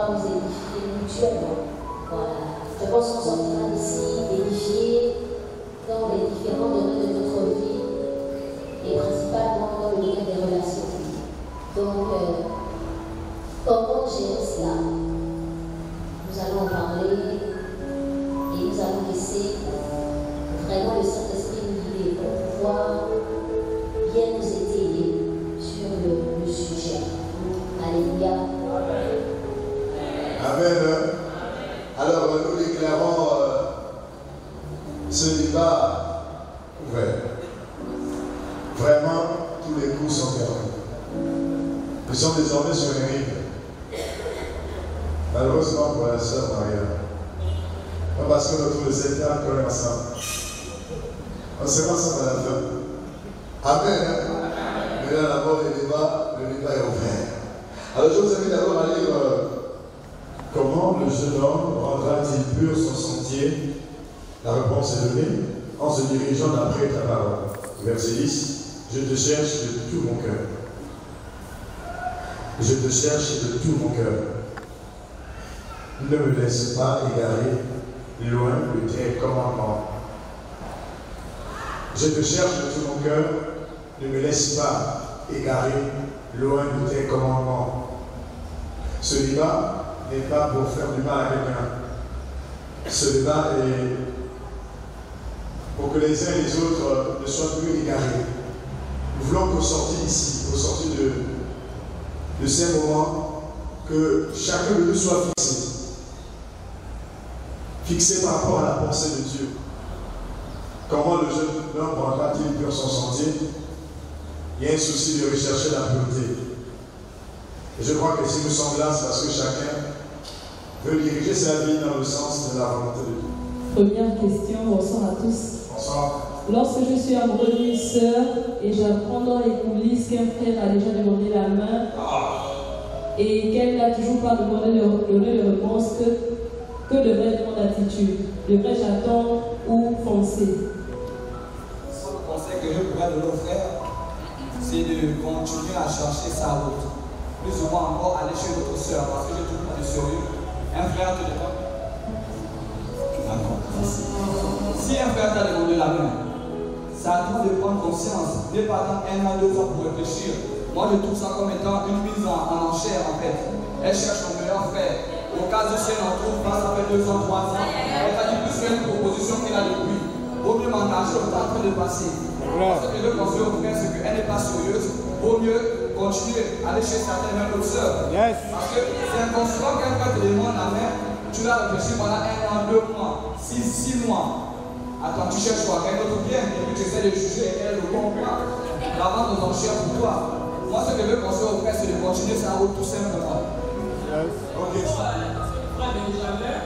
pouvoir nous édifier mutuellement. Voilà. Je pense qu'on sortira d'ici édifiés dans les différents domaines de notre vie et principalement dans le domaine des relations. Donc, comment gérer cela? Nous allons en parler et nous allons laisser vraiment le Saint-Esprit nous guider pour pouvoir bien nous étayer sur le sujet. Alléluia. Amen. Alors, nous déclarons ce débat ouvert. Vraiment, tous les coups sont fermés. Nous sommes désormais sur les rives. Malheureusement pour la sœur Maria. Pas parce qu'on retrouve le Seigneur quand même ensemble. On sera ensemble à la fin. Amen. Mais là, d'abord, le débat est ouvert. Alors, je vous invite d'abord à lire comment le jeune homme rendra-t-il pur son sentier. La réponse est donnée en se dirigeant d'après ta parole. Verset 10. Je te cherche de tout mon cœur. Je te cherche de tout mon cœur. Ne me laisse pas égarer loin de tes commandements. Je te cherche de tout mon cœur. Ne me laisse pas égarer loin de tes commandements. Ce débat n'est pas pour faire du mal à quelqu'un. Ce débat est pour que les uns et les autres ne soient plus égarés. Nous voulons qu'au sorti d'ici, au sorti de ces moments, que chacun de nous soit fixé par rapport à la pensée de Dieu. Comment le jeune homme rendra-t-il pur son sentier? Il y a un souci de rechercher la pureté. Et je crois que si nous sommes là, c'est parce que chacun veut diriger sa vie dans le sens de la volonté de Dieu. Première question, bonsoir à tous. Bonsoir. Lorsque je suis amoureux d'une sœur et j'apprends dans les coulisses qu'un frère a déjà demandé la main et qu'elle n'a toujours pas donné de réponse, que devrait être mon attitude? Devrais-je attendre ou foncer? Le seul conseil que je pourrais donner aux frères, c'est de continuer à chercher sa route. Plus ou moins encore aller chez notre soeur, parce que j'ai tout plus de sérieux. Un frère te demande. D'accord, merci. Si un frère t'a demandé la main, c'est à toi de prendre conscience. N'aie pas attendre 1 an, 2 ans pour réfléchir. Moi, je trouve ça comme étant une mise en enchère en fait. Elle cherche son meilleur frère. Au cas où si elle en trouve pas, ça fait 2 ans, 3 ans. Elle t'a dit plus qu'une proposition qu'elle a depuis. Vaut mieux m'engager au temps en train de passer. Ce que je conseille aux frères, c'est qu'elle n'est pas sérieuse. Vaut mieux continuer à aller chez certaines même autres sœurs. Parce que c'est inconscient qu'un frère te demande la main, tu l'as réfléchi pendant 1 an, 2 mois, 6 mois. Attends, tu cherches quoi? Quelqu'un d'autre bien, et puis tu essaies de juger elle le bon pas. La vente aux enchères pour toi. Moi, ce que je conseille aux frères, c'est de continuer sa route tout simplement. Ok. Frère Benjamin,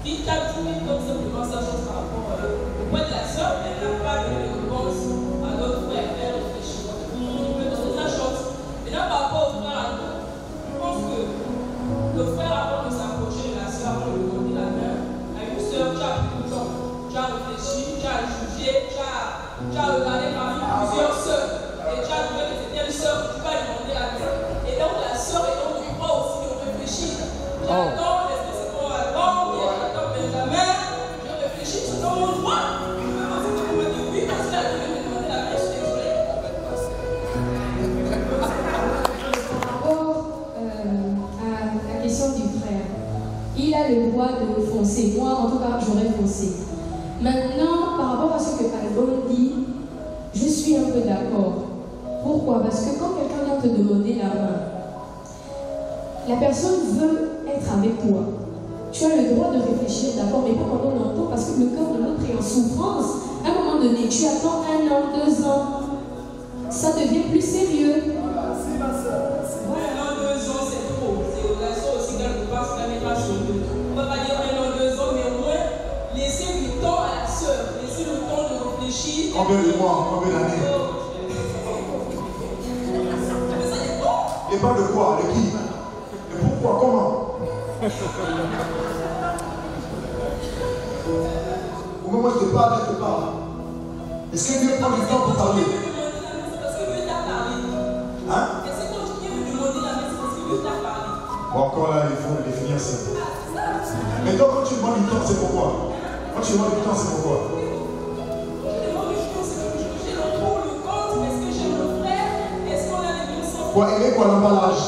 qui t'a dit comme simplement sa chose par rapport au point de la soeur, elle n'a pas de réponse à notre frère, elle réfléchit. On peut donner sa chose. Maintenant, par rapport au frère à nous, je pense que le frère, avant de s'approcher de la soeur, avant de lui donner la main, à une soeur, tu as pris du temps, tu as réfléchi, tu as jugé, tu as regardé parmi plusieurs soeurs, et tu as trouvé que c'était une soeur que tu vas demander la main. Et donc, la soeur est donc du droit aussi de réfléchir. J'attends, est-ce que c'est pour attendre? J'attends Benjamin, je réfléchis, c'est dans mon droit. Je peux penser que vous me dites oui, parce qu'elle devait me demander la main, je suis désolée. Par rapport à la question du frère, il a le droit de foncer. Moi, en tout cas, j'aurais foncé. Maintenant, par rapport à ce que Albon dit, je suis un peu d'accord. Pourquoi? Parce que quand quelqu'un vient te demander la main, la personne veut être avec toi. Tu as le droit de réfléchir, d'accord, mais pas pendant longtemps, parce que le cœur de l'autre est en souffrance. À un moment donné, tu attends 1 an, 2 ans, ça devient plus sérieux. Merci ma soeur. 1 an, 2 ans, c'est trop. C'est au garçon aussi quelque part, c'est la méthode sur deux. On ne peut pas dire 1 an, 2 ans, mais au moins, laisser du temps à la soeur, laisser le temps de réfléchir. Combien de mois? Combien d'années? Et pas de quoi? De qui? Et pourquoi? Comment? Au moment où je te parle, elle te parle. Est-ce que Dieu prend du temps pour parler? C'est parce que Dieu t'a parlé. Hein? Et c'est quand tu viens me demander la main, c'est parce que Dieu t'a parlé. Bon, Encore là, il faut le définir ça. Mais donc, quand tu demandes du temps, c'est pourquoi? Quand tu demandes du temps, c'est pourquoi? Pour aimer quoi l'emballage?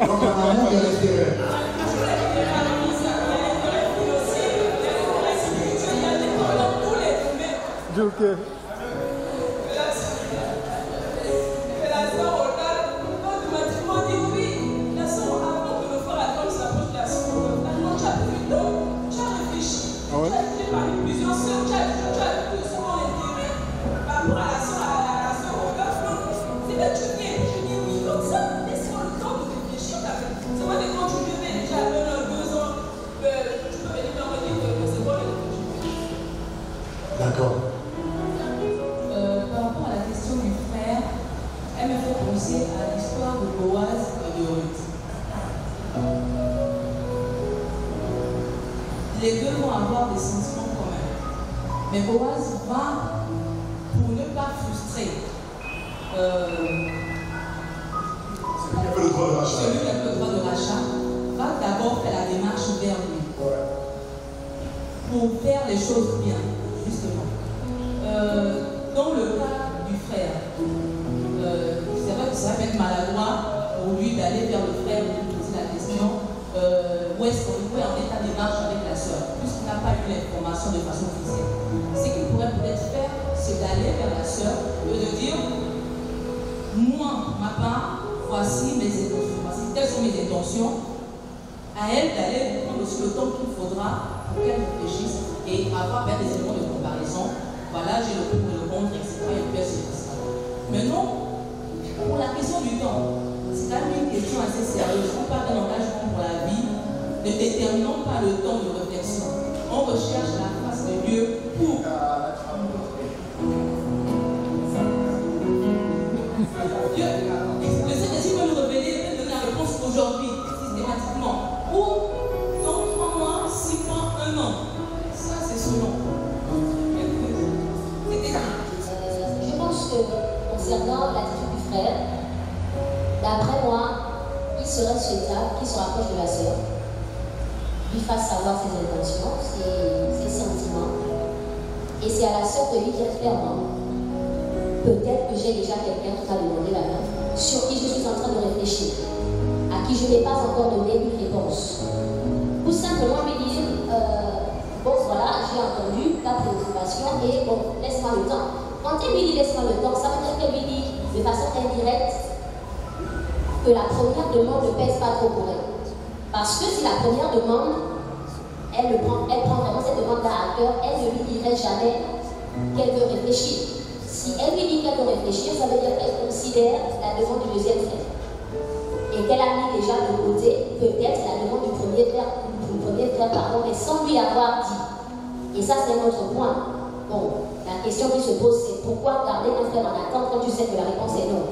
Donc un amour de l'intérêt. Okay. D'accord. Par rapport à la question du frère, elle me fait penser à l'histoire de Boaz et de Ruth. Les deux vont avoir des sentiments communs. Mais Boaz va, pour ne pas frustrer Celui qui a fait le droit de rachat. celui qui a fait le droit de rachat, va d'abord faire la démarche vers lui. Ouais. Pour faire les choses bien, justement. Dans le cas du frère, c'est vrai que ça va être maladroit pour lui d'aller vers le frère et de lui poser la question où est-ce qu'on est en état de démarche avec la soeur, puisqu'on n'a pas eu l'information de façon officielle. Ce qu'il pourrait peut-être faire, c'est d'aller vers la soeur et de dire moi, ma part, voici mes intentions, voici quelles sont mes intentions. À elle d'aller prendre aussi le temps qu'il faudra pour qu'elle réfléchisse et avoir des éléments de comparaison. Voilà, j'ai le pour et le contre, etc. Et puis c'est ça. Maintenant, pour la question du temps, c'est quand même une question assez sérieuse. On parle d'un engagement pour la vie, ne déterminons pas le temps de réflexion. On recherche la face de Dieu pour. Dieu, le Saint-Esprit peut nous révéler, peut donner la réponse aujourd'hui, systématiquement. Ou dans 3 mois, 6 mois, 1 an. Ça, c'est selon. Je pense que concernant l'attitude du frère, d'après moi, il serait souhaitable qu'il se rapproche de la sœur, lui fasse savoir ses intentions, ses sentiments, et c'est à la sœur de lui dire clairement, peut-être que j'ai déjà quelqu'un qui m'a demandé la main, sur qui je suis en train de réfléchir, à qui je n'ai pas encore donné une réponse. Ou simplement lui dire, bon voilà, j'ai entendu ta préoccupation et bon, laisse-moi le temps. Quand elle lui dit laisse-moi le temps, ça veut dire qu'elle lui dit de façon indirecte que la première demande ne pèse pas trop pour elle. Parce que si la première demande, elle prend vraiment cette demande-là à cœur, elle ne lui dirait jamais qu'elle veut réfléchir. Si elle lui dit qu'elle veut réfléchir, ça veut dire qu'elle considère la demande du deuxième frère. Et qu'elle a mis déjà de côté peut-être la demande du premier frère, mais sans lui avoir dit. Et ça, c'est un autre point. Bon, la question qui se pose, c'est pourquoi garder un frère en attente quand tu sais que la réponse est non?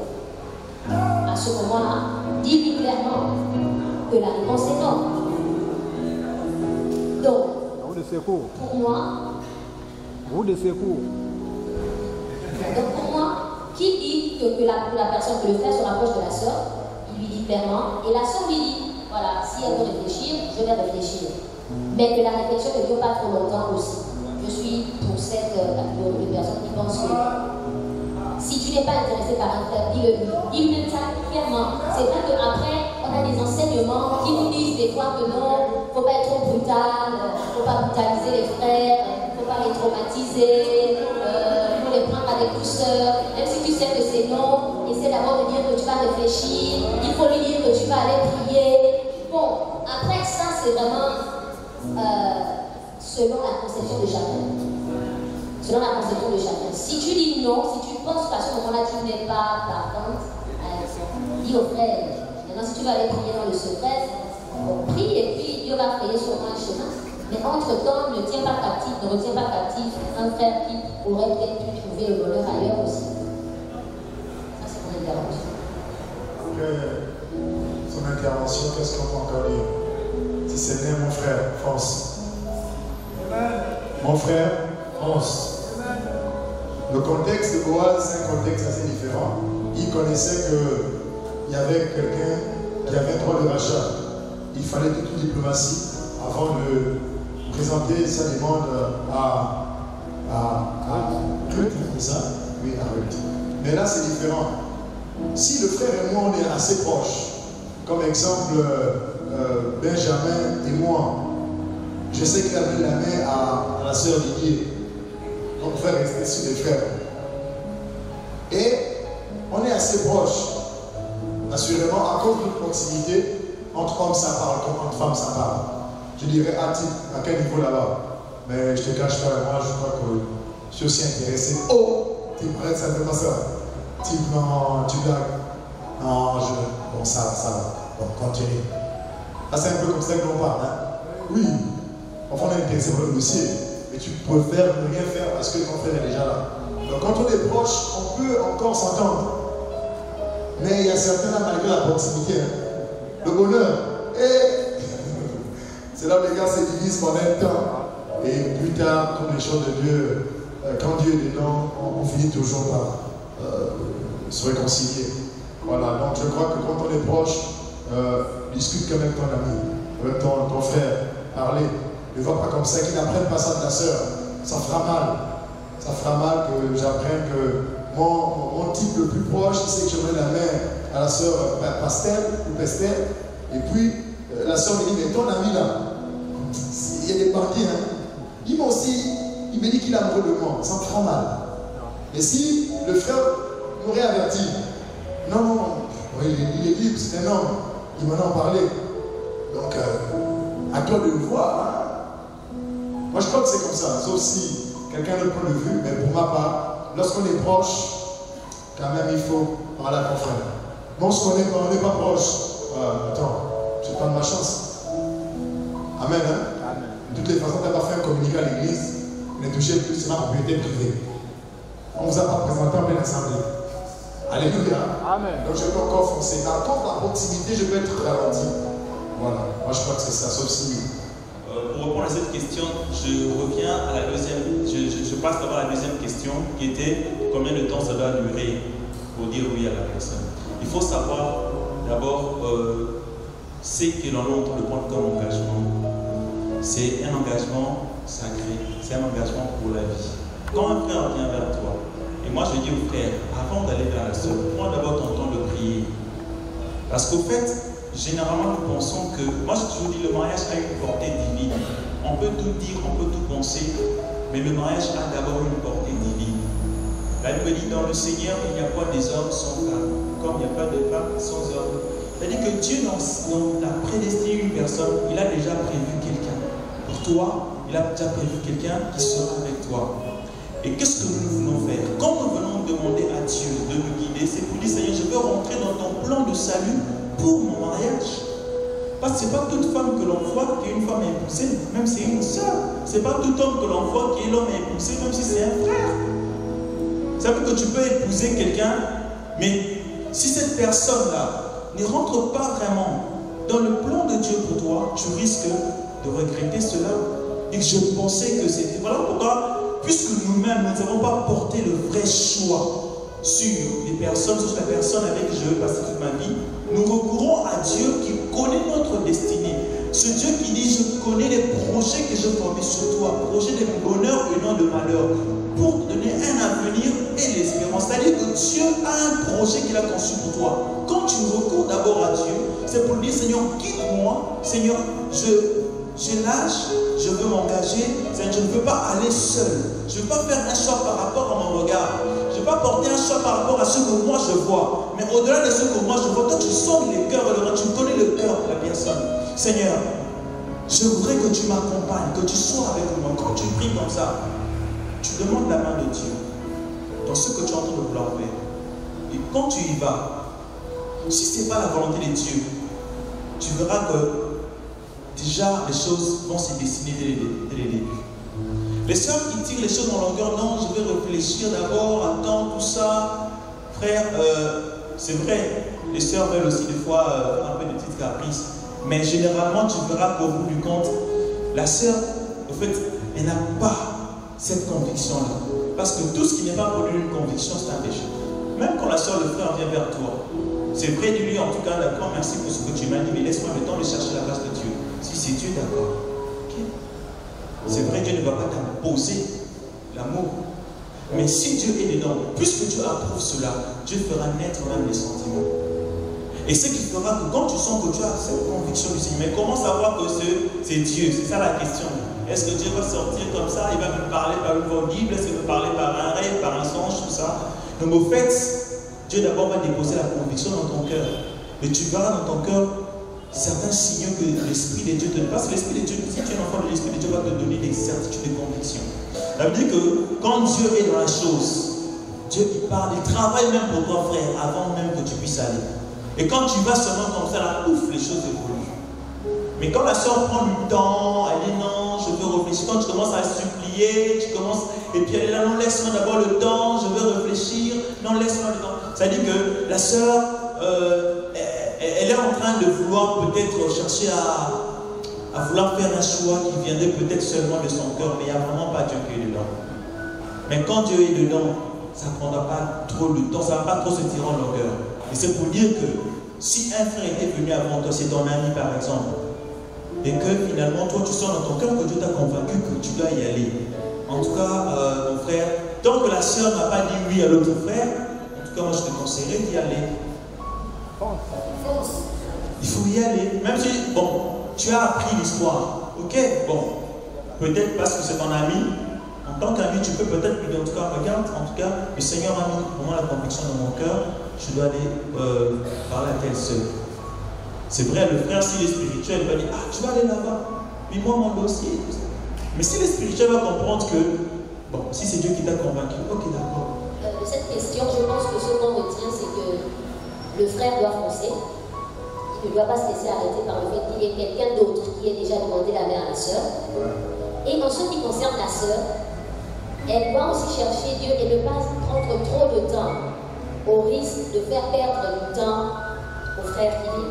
À ce moment-là, dis-lui clairement que la réponse est non. Donc, pour moi, qui dit que la personne, que le frère se rapproche de la sœur, il lui dit clairement, et la sœur lui dit, voilà, si elle veut réfléchir, je vais réfléchir. Mais que la réflexion ne dure pas trop longtemps aussi. Je suis pour cette catégorie de personnes qui pensent que si tu n'es pas intéressé par un frère, dis-le lui. Dis-le clairement. C'est vrai qu'après, on a des enseignements qui nous disent des fois que non, il ne faut pas être trop brutal, il ne faut pas brutaliser les frères, il ne faut pas les traumatiser, il faut les prendre avec douceur. Même si tu sais que c'est non, essaie d'abord de dire que tu vas réfléchir, il faut lui dire que tu vas aller prier. Bon, après ça, c'est vraiment selon la conception de chacun. Selon la conception de chacun. Si tu dis non, si tu penses qu'à ce moment-là tu n'es pas partante, dis au frère. Maintenant, si tu vas aller prier dans le secret, on prie et puis Dieu va frayer sur un chemin. Mais entre-temps, ne retiens pas captif un frère qui aurait peut-être pu trouver le bonheur ailleurs aussi. Ça, c'est mon intervention. Son intervention, qu'est-ce qu'on peut encore dire? Si c'est né, mon frère, fonce. Mon frère, fonce. Le contexte de Boaz, c'est un contexte assez différent. Il connaissait qu'il y avait quelqu'un qui avait un droit de rachat. Il fallait toute une diplomatie avant de présenter sa demande à Ruth, c'est ça? Oui, à Ruth. Mais là, c'est différent. Si le frère et moi, on est assez proches, comme exemple Benjamin et moi, je sais qu'il a mis la main à la sœur Didier. On pouvait rester sur les frères. Et on est assez proches. Assurément, à cause de proximité, entre hommes ça parle, comme entre femmes ça parle. Je dirais à quel niveau là-bas. Mais je te cache pas, moi je crois que je suis aussi intéressé. Oh, tu me ça ne fait pas ça. Non, tu blagues. Non, bon, ça va. Bon, continue. Ah, c'est un peu comme ça que l'on parle, hein? Oui. Enfin, on est intéressé par le dossier. Mais tu préfères ne rien faire parce que ton frère est déjà là. Donc, quand on est proche, on peut encore s'entendre. Mais il y a certains là, malgré la proximité, hein, le bonheur. Et c'est là où les gars se divisent pendant un temps. Et plus tard, comme les choses de Dieu, quand Dieu est dedans, on finit toujours par se réconcilier. Voilà, donc je crois que quand on est proche, discute comme avec ton ami, avec ton frère, parler. Ne va pas comme ça, qu'il n'apprenne pas ça de la sœur. Ça fera mal. Ça fera mal que j'apprenne que mon type le plus proche, il sait que je mets la main à la sœur Pastel ou Pestel. Et puis, la sœur me dit, mais ton ami là, il y a des bandits, hein. Il me dit qu'il est amoureux de moi. Ça me fera mal. Et si le frère m'aurait averti, non, il est libre, c'est un homme. Il m'en a parlé. Donc, à toi de le voir, hein. Moi, je crois que c'est comme ça, sauf si quelqu'un d'autre point de vue, mais pour ma part, lorsqu'on est proche, quand même, il faut parler à ton frère. Mais on se connaît quand on n'est pas proche. Attends, je pas de ma chance. Amen, hein? Amen. De toutes les façons, tu n'as pas fait un communiqué à l'église, ne touchez plus, c'est ma propriété privée. On ne vous a pas présenté en pleine assemblée. Alléluia. Amen. Donc, je peux encore foncer. Mais à cause de la proximité, je peux être ralenti. Voilà, moi je crois que c'est ça, sauf si. Pour répondre à cette question, je reviens à la deuxième, je passe d'abord à la deuxième question qui était combien de temps ça doit durer pour dire oui à la personne. Il faut savoir d'abord ce que l'on peut prendre comme engagement. C'est un engagement sacré, c'est un engagement pour la vie. Quand un frère vient vers toi, et moi je dis au frère, avant d'aller vers la sœur, prends d'abord ton temps de prier. Parce qu'au fait, généralement, nous pensons que, moi j'ai toujours dit, le mariage a une portée divine. On peut tout dire, on peut tout penser, mais le mariage a d'abord une portée divine. La Bible dit, dans le Seigneur, il n'y a pas des hommes sans femmes, comme il n'y a pas de femmes sans hommes. C'est-à-dire que Dieu, dans la prédestiné une personne, il a déjà prévu quelqu'un. Pour toi, il a déjà prévu quelqu'un qui sera avec toi. Et qu'est-ce que nous voulons faire? Quand nous venons demander à Dieu de nous guider, c'est pour dire, Seigneur, je veux rentrer dans ton plan de salut pour mon mariage. Parce que ce n'est pas toute femme que l'on voit qui est une femme impulsée, même si c'est une soeur. Ce n'est pas tout homme que l'on voit qui est l'homme impulsé, même si c'est un frère. Ça veut dire que tu peux épouser quelqu'un, mais si cette personne-là ne rentre pas vraiment dans le plan de Dieu pour toi, tu risques de regretter cela. Et je pensais que c'était... Voilà pourquoi, puisque nous-mêmes, nous n'avons pas porté le vrai choix sur les personnes, sur la personne avec qui je veux passer toute ma vie, nous recourons à Dieu qui connaît notre destinée. Ce Dieu qui dit, je connais les projets que je formé sur toi, projets de bonheur et non de malheur, pour te donner un avenir et l'espérance. C'est-à-dire que Dieu a un projet qu'il a conçu pour toi. Quand tu recours d'abord à Dieu, c'est pour dire, Seigneur, guide-moi, Seigneur, j'ai l'âge, je veux m'engager, je ne veux pas aller seul. Je ne veux pas faire un choix par rapport à mon regard. Je ne veux pas porter un choix par rapport à ce que moi je vois. Mais au-delà de ce que moi je vois, toi tu sondes les cœurs, tu connais le cœur de la personne. Seigneur, je voudrais que tu m'accompagnes, que tu sois avec moi. Quand tu pries comme ça, tu demandes la main de Dieu dans ce que tu es en train de vouloir faire. Et quand tu y vas, si ce n'est pas la volonté de Dieu, tu verras que déjà les choses vont se dessiner dès le début. Les sœurs qui tirent les choses dans leur cœur, non, je vais réfléchir d'abord, attends, tout ça. Frère, c'est vrai, les sœurs veulent aussi des fois un peu de petites caprices. Mais généralement, tu verras qu'au bout du compte, la sœur, en fait, elle n'a pas cette conviction-là. Parce que tout ce qui n'est pas pour lui une conviction, c'est un péché. Même quand la sœur, le frère vient vers toi, c'est vrai de lui, en tout cas, d'accord, merci pour ce que tu m'as dit, mais laisse-moi le temps de chercher la grâce de Dieu. Si c'est Dieu, d'accord. Okay. C'est vrai, Dieu ne va pas t'imposer l'amour. Mais si Dieu est dedans, puisque Dieu approuve cela, Dieu fera naître même les sentiments. Et ce qui fera que quand tu sens que tu as cette conviction du Seigneur, mais comment savoir que c'est Dieu? C'est ça la question. Est-ce que Dieu va sortir comme ça? Il va me parler par une voix audible? Est-ce qu'il va me parler par un rêve, par un songe, tout ça? Donc au fait, Dieu d'abord va déposer la conviction dans ton cœur. Et tu verras dans ton cœur certains signaux que l'Esprit de Dieu te donne. Parce que l'Esprit de Dieu, si tu es un enfant de l'Esprit de Dieu, va te donner des certitudes de conviction. Ça veut dire que quand Dieu est dans la chose, Dieu il parle, il travaille même pour toi, frère, avant même que tu puisses aller. Et quand tu vas seulement comme ça, là, ouf, les choses évoluent. Mais quand la soeur prend du temps, elle dit non, je veux réfléchir. Quand tu commences à supplier, tu commences, et puis elle est là, non, laisse-moi d'abord le temps, je veux réfléchir, non, laisse-moi le temps. Ça dit que la soeur, elle est en train de vouloir peut-être chercher à vouloir faire un choix qui viendrait peut-être seulement de son cœur, mais il n'y a vraiment pas Dieu qui est dedans. Mais quand Dieu est dedans, ça ne prendra pas trop le temps, ça ne va pas trop se tirer en longueur. Et c'est pour dire que si un frère était venu avant toi, c'est ton ami par exemple, et que finalement toi tu sens dans ton cœur que Dieu t'a convaincu que tu dois y aller. En tout cas, mon frère, tant que la sœur n'a pas dit oui à l'autre frère, en tout cas moi je te conseillerais d'y aller. Il faut y aller. Même si, bon, tu as appris l'histoire, ok, bon, peut-être parce que c'est ton ami. En tant qu'ami, tu peux peut-être lui dire, en tout cas, regarde, en tout cas, le Seigneur a mis pour moi la conviction dans mon cœur, je dois aller parler à tel seul. C'est vrai, le frère, s'il est spirituel, il va dire, ah, tu vas aller là-bas, mais moi, mon dossier, tout ça. Mais si le spirituel va comprendre que, bon, si c'est Dieu qui t'a convaincu, ok, d'accord. De cette question, je pense que ce qu'on retient, c'est que le frère doit foncer. Il ne doit pas se laisser arrêter par le fait qu'il y ait quelqu'un d'autre qui ait déjà demandé la main à la sœur. Et en ce qui concerne la sœur, elle doit aussi chercher Dieu et ne pas prendre trop de temps, au risque de faire perdre du temps au frère qui dit